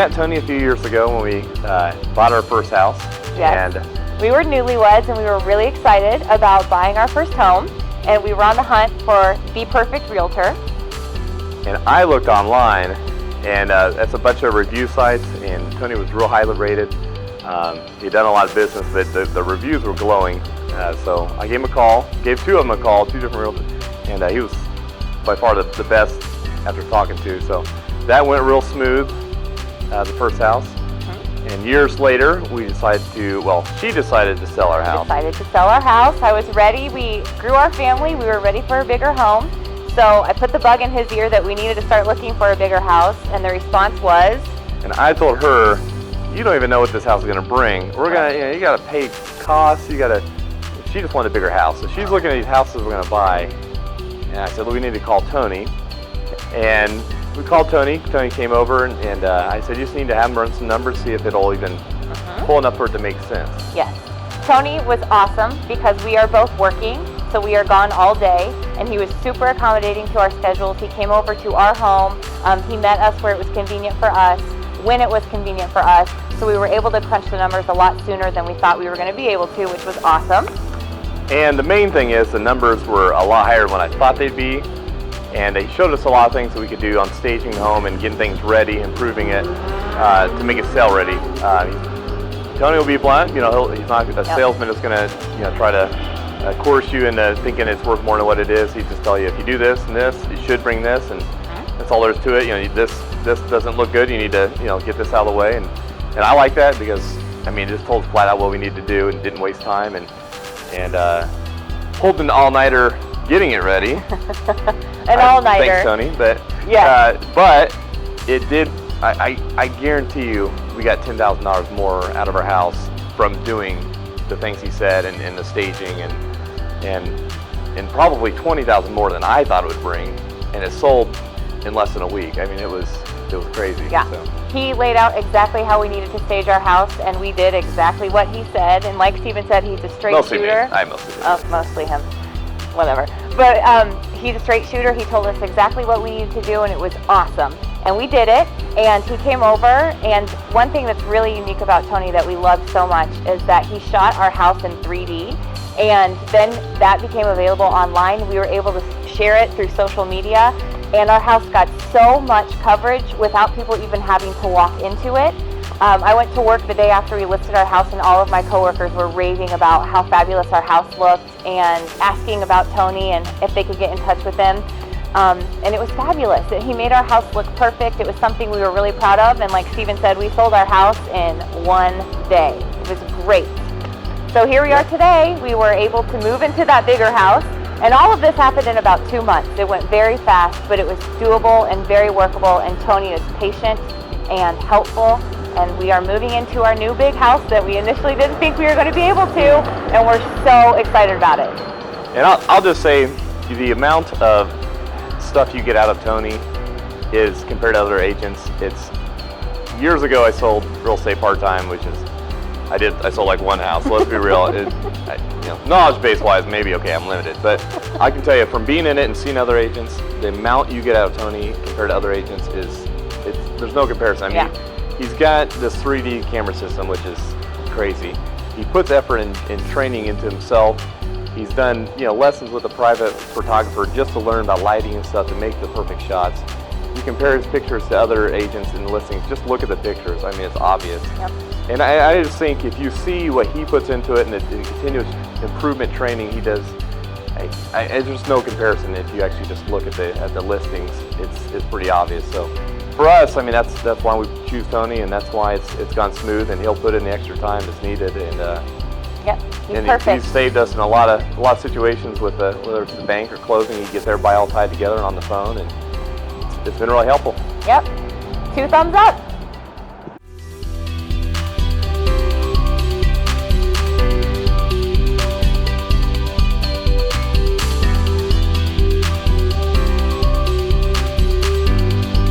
met Tony a few years ago when we bought our first house. Yes. And we were newlyweds and we were really excited about buying our first home, and we were on the hunt for the perfect realtor. And I looked online, and that's a bunch of review sites, and Tony was real highly rated. He'd done a lot of business, but the reviews were glowing. So I gave him a call, gave two of them a call, two different realtors, and he was by far the best after talking to. So that went real smooth, the first house. And years later, we decided to, well, she decided to sell our house. Decided to sell our house. I was ready. We grew our family. We were ready for a bigger home. So I put the bug in his ear that we needed to start looking for a bigger house, and the response was? And I told her, you don't even know what this house is going to bring. We're going to, you got to pay costs. She just wanted a bigger house. So she's looking at these houses we're going to buy. And I said, well, we need to call Tony. And we called Tony. Tony came over, and I said, you just need to have him run some numbers, see if it'll even pull enough for it to make sense. Yes. Tony was awesome because we are both working, so we are gone all day, and he was super accommodating to our schedules. He came over to our home. He met us where it was convenient for us, when it was convenient for us, so we were able to crunch the numbers a lot sooner than we thought we were going to be able to, which was awesome. And the main thing is the numbers were a lot higher than what I thought they'd be. And they showed us a lot of things that we could do on staging the home and getting things ready, improving it to make it sale ready. Tony will be blunt, he's not a salesman that's going to, try to coerce you into thinking it's worth more than what it is. He'd just tell you, if you do this and this, you should bring this, and that's all there is to it. This doesn't look good. You need to, get this out of the way. And I like that because, it just told us flat out what we need to do and didn't waste time and pulled an all-nighter getting it ready. An all-nighter. Thanks, Tony. But yeah. But it did. I guarantee you, we got $10,000 more out of our house from doing the things he said and the staging and probably $20,000 more than I thought it would bring, and it sold in less than a week. It was crazy. Yeah. So. He laid out exactly how we needed to stage our house, and we did exactly what he said. And like Steven said, he's a straight mostly shooter. Me. I mostly did. Oh, mostly him. Whatever. But he's a straight shooter. He told us exactly what we needed to do, and it was awesome. And we did it, and he came over, and one thing that's really unique about Tony that we loved so much is that he shot our house in 3D, and then that became available online. We were able to share it through social media, and our house got so much coverage without people even having to walk into it. I went to work the day after we listed our house, and all of my coworkers were raving about how fabulous our house looked and asking about Tony and if they could get in touch with him. And it was fabulous. He made our house look perfect. It was something we were really proud of, and like Steven said, we sold our house in one day. It was great. So here we are today. We were able to move into that bigger house, and all of this happened in about 2 months. It went very fast, but it was doable and very workable, and Tony is patient and helpful. And we are moving into our new big house that we initially didn't think we were going to be able to, and we're so excited about it. And I'll just say, the amount of stuff you get out of Tony is, compared to other agents, it's, years ago I sold real estate part-time, which is, I sold like one house, let's be real. Knowledge-base wise, maybe, okay, I'm limited, but I can tell you, from being in it and seeing other agents, the amount you get out of Tony compared to other agents there's no comparison. He's got this 3D camera system, which is crazy. He puts effort in training into himself. He's done, lessons with a private photographer just to learn about lighting and stuff to make the perfect shots. You compare his pictures to other agents in the listings, just look at the pictures. It's obvious. Yep. And I just think if you see what he puts into it and the continuous improvement training he does, there's no comparison. If you actually just look at the listings, it's pretty obvious. So for us, that's why we choose Tony, and that's why it's gone smooth, and he'll put in the extra time that's needed. And he's perfect. He's saved us in a lot of situations with whether it's the bank or closing. He gets everybody all tied together and on the phone, and it's been really helpful. Yep. 2 thumbs up.